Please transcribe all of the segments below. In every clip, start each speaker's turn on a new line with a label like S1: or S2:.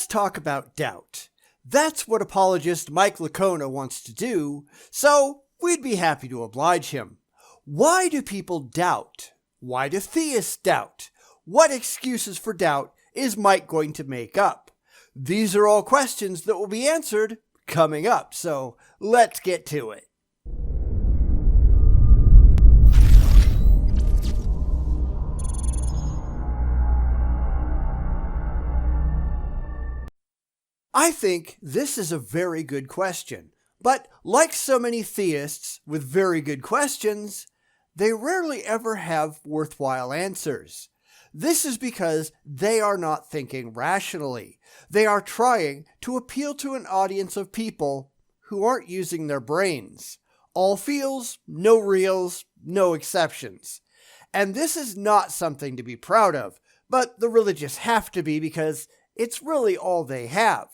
S1: talk about doubt. That's what apologist Mike Licona wants to do, so we'd be happy to oblige him. Why do people doubt? Why do theists doubt? What excuses for doubt is Mike going to make up? These are all questions that will be answered coming up, so let's get to it. I think this is a very good question, but like so many theists with very good questions, they rarely ever have worthwhile answers. This is because they are not thinking rationally. They are trying to appeal to an audience of people who aren't using their brains. All feels, no reals, no exceptions. And this is not something to be proud of, but the religious have to be because it's really all they have.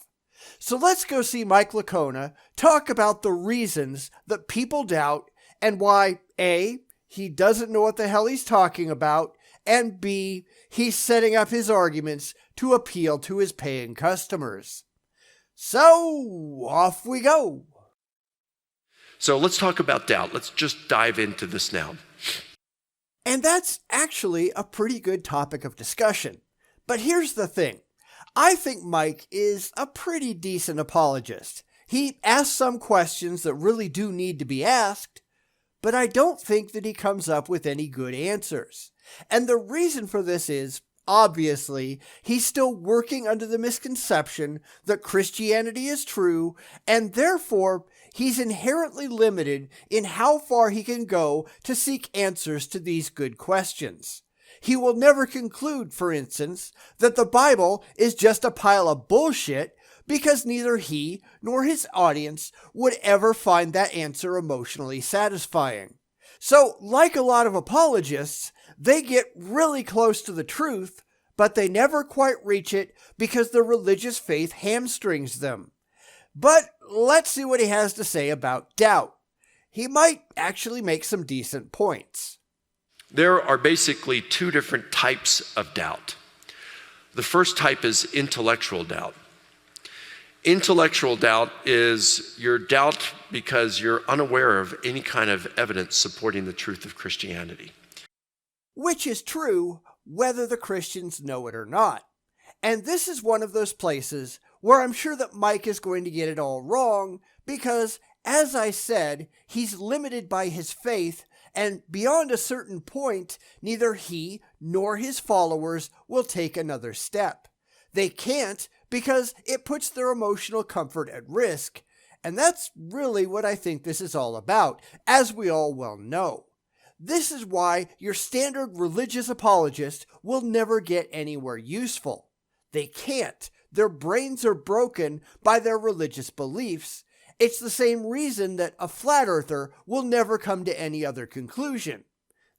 S1: So let's go see Mike Licona talk about the reasons that people doubt and why A, he doesn't know what the hell he's talking about, and B, he's setting up his arguments to appeal to his paying customers. So, off we go.
S2: So let's talk about doubt. Let's just dive into this now.
S1: And that's actually a pretty good topic of discussion. But here's the thing. I think Mike is a pretty decent apologist. He asks some questions that really do need to be asked, but I don't think that he comes up with any good answers. And the reason for this is, obviously, he's still working under the misconception that Christianity is true, and therefore he's inherently limited in how far he can go to seek answers to these good questions. He will never conclude, for instance, that the Bible is just a pile of bullshit because neither he nor his audience would ever find that answer emotionally satisfying. So, like a lot of apologists, they get really close to the truth, but they never quite reach it because their religious faith hamstrings them. But let's see what he has to say about doubt. He might actually make some decent points.
S2: There are basically two different types of doubt. The first type is intellectual doubt. Intellectual doubt is your doubt because you're unaware of any kind of evidence supporting the truth of Christianity.
S1: Which is true whether the Christians know it or not. And this is one of those places where I'm sure that Mike is going to get it all wrong because, as I said, he's limited by his faith, and beyond a certain point, neither he nor his followers will take another step. They can't because it puts their emotional comfort at risk, and that's really what I think this is all about, as we all well know. This is why your standard religious apologist will never get anywhere useful. They can't. Their brains are broken by their religious beliefs. It's the same reason that a flat earther will never come to any other conclusion.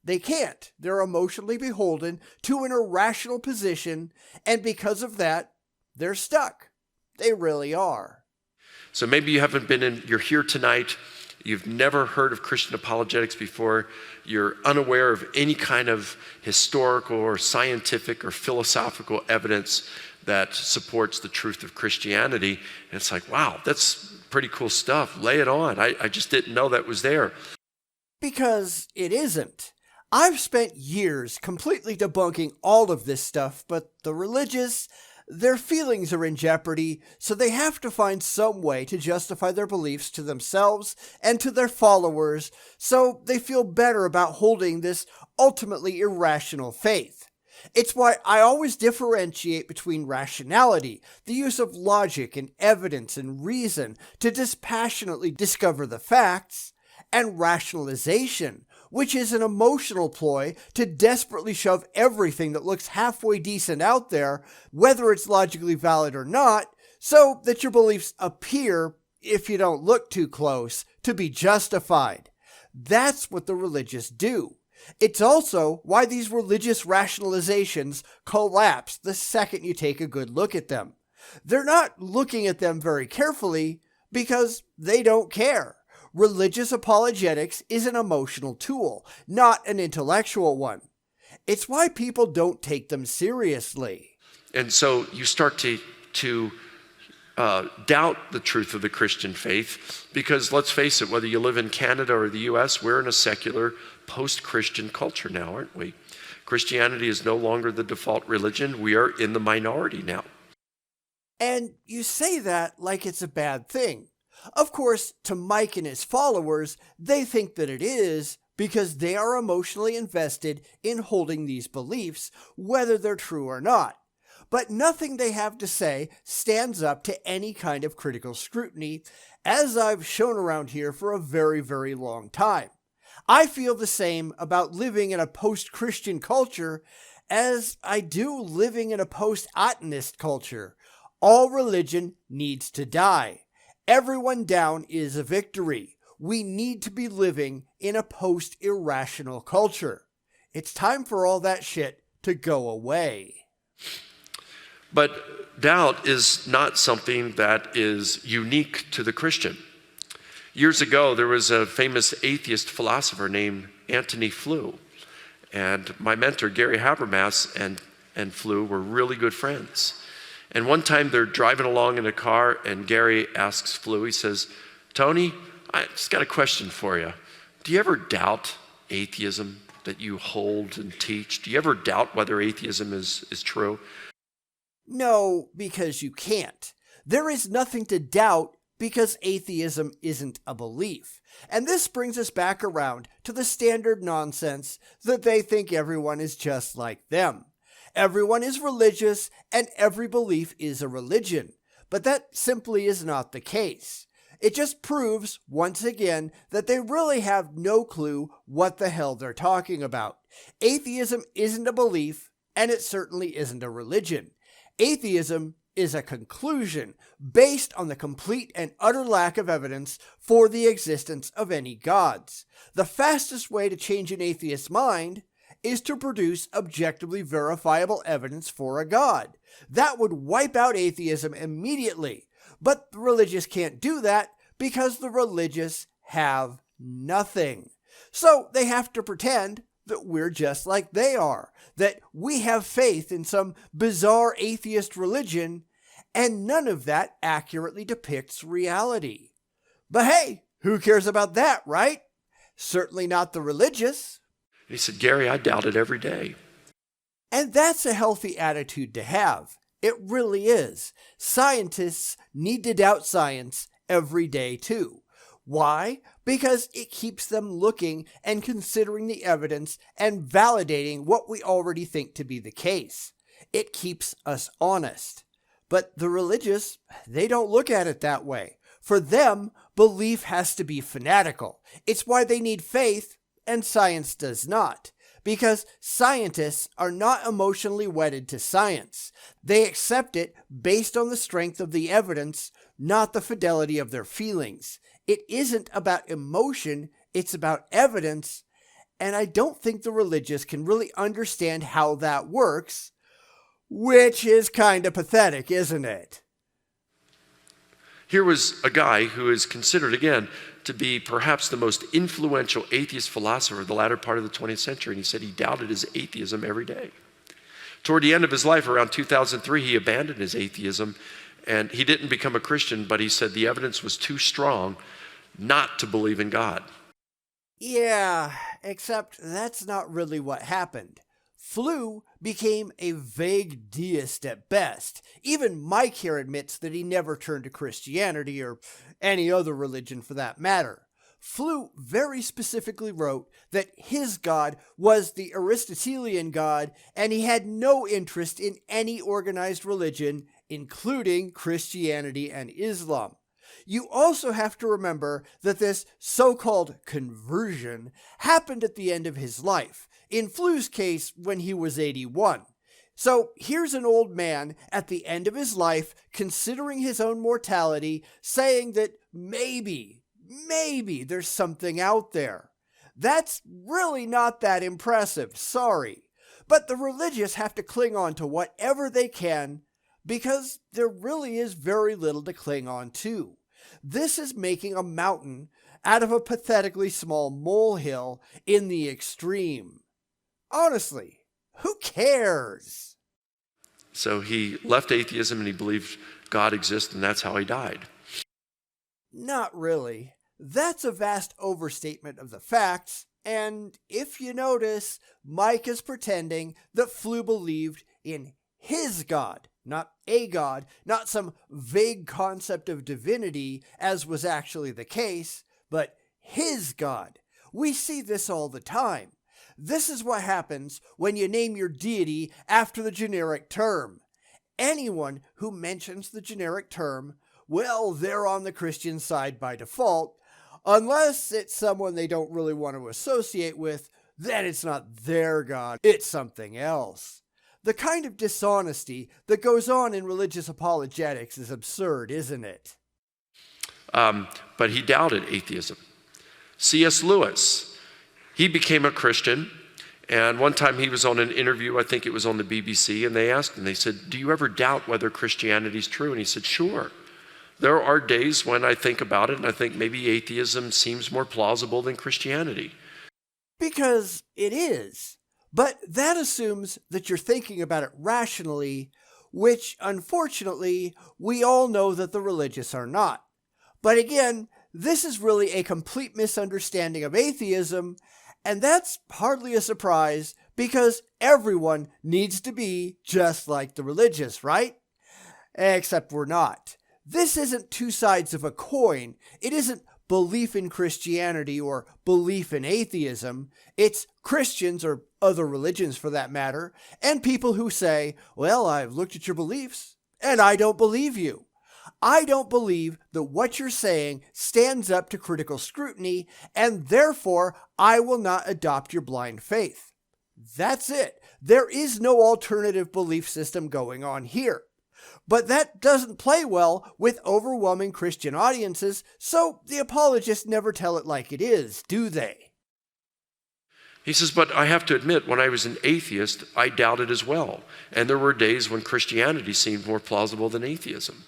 S1: They can't. They're emotionally beholden to an irrational position, and because of that, they're stuck. They really are.
S2: So maybe you haven't you're here tonight, you've never heard of Christian apologetics before, you're unaware of any kind of historical or scientific or philosophical evidence that supports the truth of Christianity. And it's like, wow, that's pretty cool stuff. Lay it on. I just didn't know that was there.
S1: Because it isn't. I've spent years completely debunking all of this stuff, but the religious, their feelings are in jeopardy, so they have to find some way to justify their beliefs to themselves and to their followers, so they feel better about holding this ultimately irrational faith. It's why I always differentiate between rationality, the use of logic and evidence and reason to dispassionately discover the facts, and rationalization, which is an emotional ploy to desperately shove everything that looks halfway decent out there, whether it's logically valid or not, so that your beliefs appear, if you don't look too close, to be justified. That's what the religious do. It's also why these religious rationalizations collapse the second you take a good look at them. They're not looking at them very carefully because they don't care. Religious apologetics is an emotional tool, not an intellectual one. It's why people don't take them seriously.
S2: And so you start to doubt the truth of the Christian faith because, let's face it, whether you live in Canada or the US, we're in a secular post-Christian culture now, aren't we? Christianity is no longer the default religion. We are in the minority now.
S1: And you say that like it's a bad thing. Of course, to Mike and his followers, they think that it is because they are emotionally invested in holding these beliefs, whether they're true or not. But nothing they have to say stands up to any kind of critical scrutiny, as I've shown around here for a very, very long time. I feel the same about living in a post-Christian culture as I do living in a post-atheist culture. All religion needs to die. Everyone down is a victory. We need to be living in a post-irrational culture. It's time for all that shit to go away.
S2: But doubt is not something that is unique to the Christian. Years ago, there was a famous atheist philosopher named Antony Flew. And my mentor, Gary Habermas, and Flew were really good friends. And one time they're driving along in a car, and Gary asks Flew, he says, "Tony, I just got a question for you. Do you ever doubt atheism that you hold and teach? Do you ever doubt whether atheism is true?"
S1: No, because you can't. There is nothing to doubt because atheism isn't a belief. And this brings us back around to the standard nonsense that they think everyone is just like them. Everyone is religious and every belief is a religion. But that simply is not the case. It just proves, once again, that they really have no clue what the hell they're talking about. Atheism isn't a belief, and it certainly isn't a religion. Atheism is a conclusion based on the complete and utter lack of evidence for the existence of any gods. The fastest way to change an atheist's mind is to produce objectively verifiable evidence for a god. That would wipe out atheism immediately. But the religious can't do that because the religious have nothing. So they have to pretend that we're just like they are, that we have faith in some bizarre atheist religion, and none of that accurately depicts reality. But hey, who cares about that, right? Certainly not the religious.
S2: And he said, "Gary, I doubt it every day."
S1: And that's a healthy attitude to have. It really is. Scientists need to doubt science every day too. Why? Because it keeps them looking and considering the evidence and validating what we already think to be the case. It keeps us honest. But the religious, they don't look at it that way. For them, belief has to be fanatical. It's why they need faith, and science does not. Because scientists are not emotionally wedded to science. They accept it based on the strength of the evidence, not the fidelity of their feelings. It isn't about emotion, it's about evidence, and I don't think the religious can really understand how that works, which is kind of pathetic, isn't it?
S2: Here was a guy who is considered, again, to be perhaps the most influential atheist philosopher of the latter part of the 20th century, and he said he doubted his atheism every day. Toward the end of his life, around 2003, he abandoned his atheism, and he didn't become a Christian, but he said the evidence was too strong not to believe in God.
S1: Yeah, except that's not really what happened. Flew became a vague deist at best. Even Mike here admits that he never turned to Christianity or any other religion for that matter. Flew very specifically wrote that his God was the Aristotelian God, and he had no interest in any organized religion, including Christianity and Islam. You also have to remember that this so-called conversion happened at the end of his life, in Flew's case when he was 81. So here's an old man at the end of his life considering his own mortality, saying that maybe there's something out there. That's really not that impressive, sorry. But the religious have to cling on to whatever they can because there really is very little to cling on to. This is making a mountain out of a pathetically small molehill in the extreme. Honestly, who cares?
S2: So he left atheism and he believed God exists and that's how he died.
S1: Not really. That's a vast overstatement of the facts, and if you notice, Mike is pretending that Flew believed in his God, not a God, not some vague concept of divinity, as was actually the case, but his God. We see this all the time. This is what happens when you name your deity after the generic term. Anyone who mentions the generic term, well, they're on the Christian side by default, unless it's someone they don't really want to associate with, then it's not their God, it's something else. The kind of dishonesty that goes on in religious apologetics is absurd, isn't it?
S2: But he doubted atheism. C.S. Lewis, he became a Christian, and one time he was on an interview, I think it was on the BBC, and they asked him, they said, "Do you ever doubt whether Christianity is true?" And he said, "Sure. There are days when I think about it and I think maybe atheism seems more plausible than Christianity."
S1: Because it is. But that assumes that you're thinking about it rationally, which, unfortunately, we all know that the religious are not. But again, this is really a complete misunderstanding of atheism, and that's hardly a surprise because everyone needs to be just like the religious, right? Except we're not. This isn't two sides of a coin. It isn't belief in Christianity or belief in atheism. It's Christians, or other religions for that matter, and people who say, "Well, I've looked at your beliefs, and I don't believe you. I don't believe that what you're saying stands up to critical scrutiny, and therefore I will not adopt your blind faith." That's it. There is no alternative belief system going on here. But that doesn't play well with overwhelming Christian audiences, so the apologists never tell it like it is, do they?
S2: He says, "But I have to admit, when I was an atheist, I doubted as well. And there were days when Christianity seemed more plausible than atheism."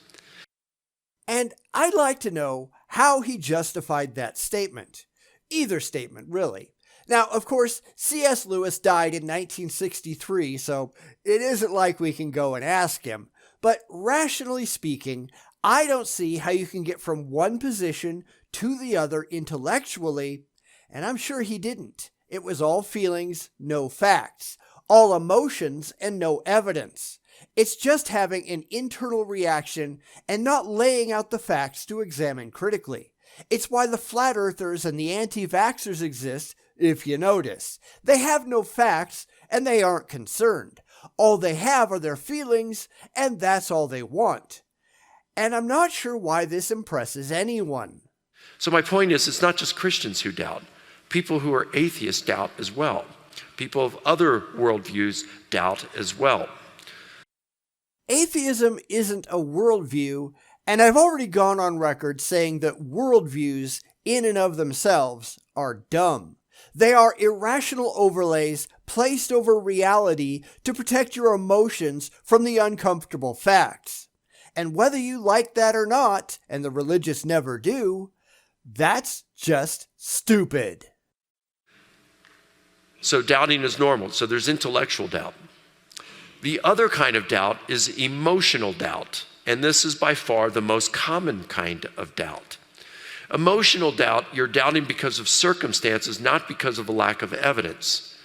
S1: And I'd like to know how he justified that statement. Either statement, really. Now, of course, C.S. Lewis died in 1963, so it isn't like we can go and ask him. But rationally speaking, I don't see how you can get from one position to the other intellectually, and I'm sure he didn't. It was all feelings, no facts. All emotions and no evidence. It's just having an internal reaction and not laying out the facts to examine critically. It's why the flat earthers and the anti-vaxxers exist, if you notice. They have no facts and they aren't concerned. All they have are their feelings, and that's all they want. And I'm not sure why this impresses anyone.
S2: So my point is, it's not just Christians who doubt. People who are atheists doubt as well. People of other worldviews doubt as well.
S1: Atheism isn't a worldview, and I've already gone on record saying that worldviews, in and of themselves, are dumb. They are irrational overlays placed over reality to protect your emotions from the uncomfortable facts. And whether you like that or not, and the religious never do, that's just stupid.
S2: So doubting is normal. So there's intellectual doubt. The other kind of doubt is emotional doubt. And this is by far the most common kind of doubt. Emotional doubt, you're doubting because of circumstances, not because of a lack of evidence.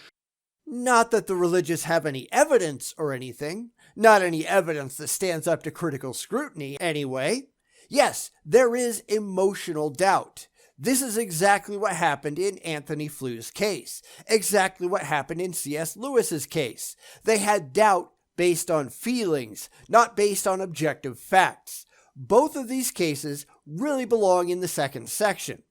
S1: Not that the religious have any evidence or anything. Not any evidence that stands up to critical scrutiny, anyway. Yes, there is emotional doubt. This is exactly what happened in Anthony Flew's case. Exactly what happened in C.S. Lewis's case. They had doubt based on feelings, not based on objective facts. Both of these cases really belong in the second section.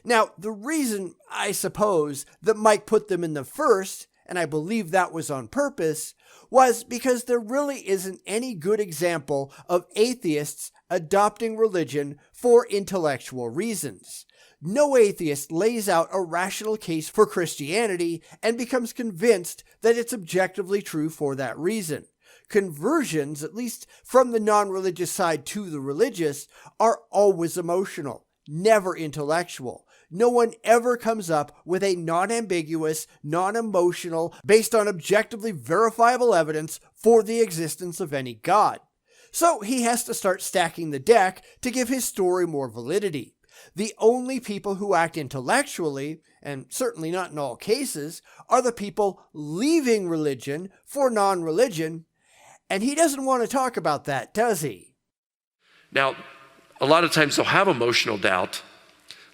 S1: Now, the reason, I suppose, that Mike put them in the first, and I believe that was on purpose, was because there really isn't any good example of atheists adopting religion for intellectual reasons. No atheist lays out a rational case for Christianity and becomes convinced that it's objectively true for that reason. Conversions, at least from the non-religious side to the religious, are always emotional, never intellectual. No one ever comes up with a non-ambiguous, non-emotional, based on objectively verifiable evidence for the existence of any God. So he has to start stacking the deck to give his story more validity. The only people who act intellectually, and certainly not in all cases, are the people leaving religion for non-religion, and he doesn't want to talk about that, does he?
S2: Now, a lot of times they'll have emotional doubt,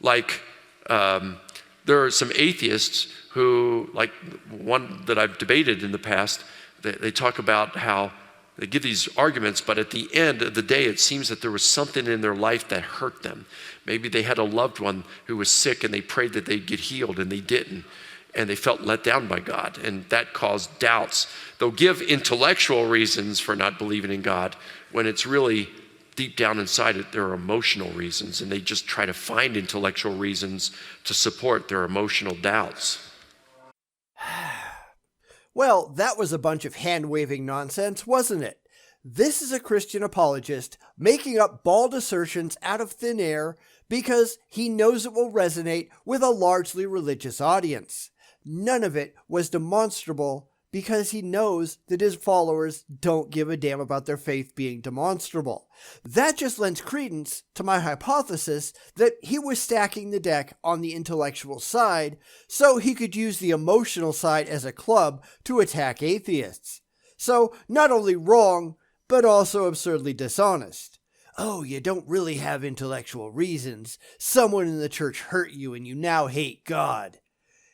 S2: like there are some atheists who, like one that I've debated in the past, they talk about how they give these arguments, but at the end of the day, it seems that there was something in their life that hurt them. Maybe they had a loved one who was sick and they prayed that they'd get healed and they didn't. And they felt let down by God, and that caused doubts. They'll give intellectual reasons for not believing in God when it's really deep down inside it, there are emotional reasons, and they just try to find intellectual reasons to support their emotional doubts.
S1: Well, that was a bunch of hand-waving nonsense, wasn't it? This is a Christian apologist making up bald assertions out of thin air because he knows it will resonate with a largely religious audience. None of it was demonstrable because he knows that his followers don't give a damn about their faith being demonstrable. That just lends credence to my hypothesis that he was stacking the deck on the intellectual side so he could use the emotional side as a club to attack atheists. So not only wrong, but also absurdly dishonest. Oh, you don't really have intellectual reasons. Someone in the church hurt you and you now hate God.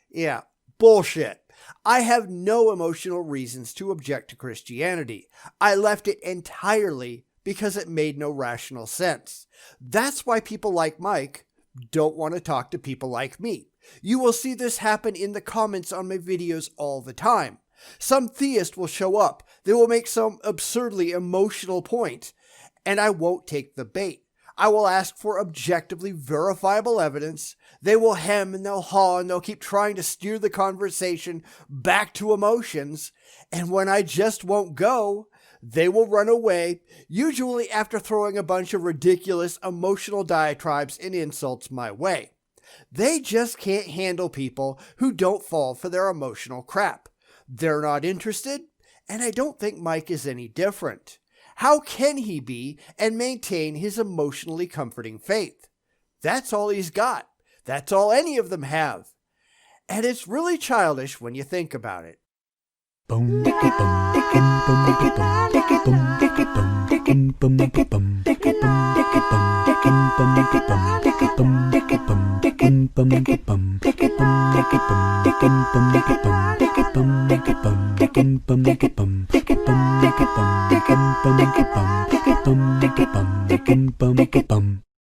S1: Yeah, bullshit. I have no emotional reasons to object to Christianity. I left it entirely because it made no rational sense. That's why people like Mike don't want to talk to people like me. You will see this happen in the comments on my videos all the time. Some theist will show up. They will make some absurdly emotional point, and I won't take the bait. I will ask for objectively verifiable evidence. They will hem and they'll haw and they'll keep trying to steer the conversation back to emotions. And when I just won't go, they will run away, usually after throwing a bunch of ridiculous emotional diatribes and insults my way. They just can't handle people who don't fall for their emotional crap. They're not interested, and I don't think Mike is any different. How can he be and maintain his emotionally comforting faith? That's all he's got. That's all any of them have. And it's really childish when you think about it.
S3: Bum